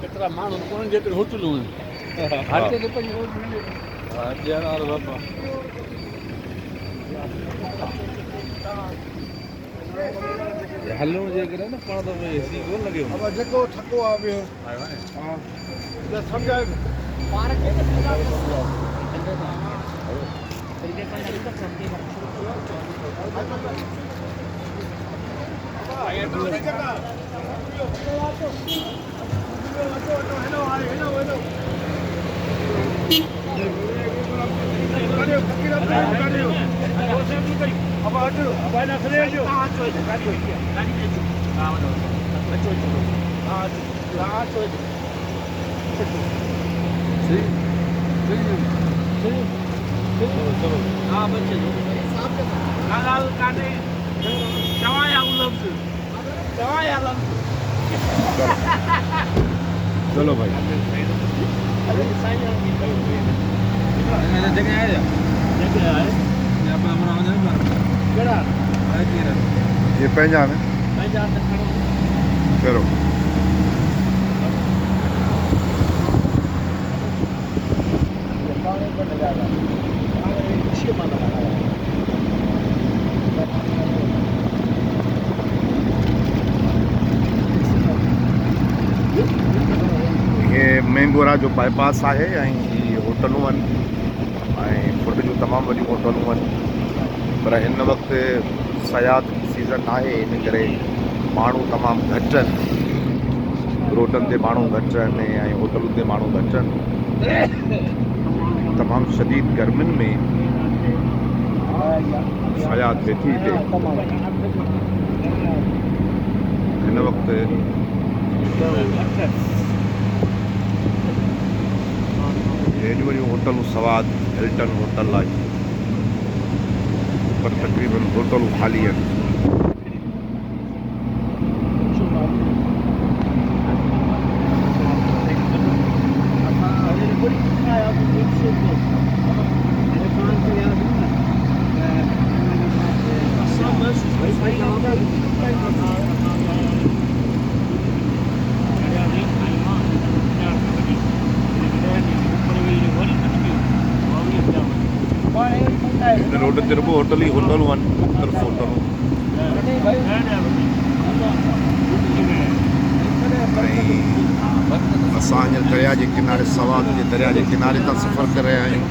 एतिरा माण्हू कोन जेतिरी होटलूं आहिनि हर कंहिंखे पंहिंजी होटल मिले हलणो जे करे न पाण त एसी कोन लॻे अब जेको थको आहे ॿियो हा त सम्झाए पाण खे हाँ बच्चे लाल काटे चवाया लफ्ज चवाया लफ्ज चलो भाई जगह है यहाँ पे हमारा हो जाए ये पहचान है चलो ये मेंगोरा जो बाईपास है ऐं होटलूं आहिनि ऐं फुड जूं तमामु वॾियूं होटलूं आहिनि पर हिन वक़्तु सयाद सीज़न आहे इन करे माण्हू तमामु घटि आहिनि रोडनि ते माण्हू घटि आहिनि ऐं होटलुनि ते माण्हू घटि आहिनि तमामु शदीद गर्मियुनि में सयाद वेठी हिते हिन वक़्तु हेॾियूं वॾियूं होटलूं सवाद हिल्टन होटल आहे पर तक़रीबन होटलूं ख़ाली आहिनि रोड ते रुगो होटल ई होटलूं आहिनि मुख़्तलिफ़ होटलूं असां हींअर दरिया जे किनारे सवाद जे दरिया जे किनारे तां सफ़र करे रहिया आहियूं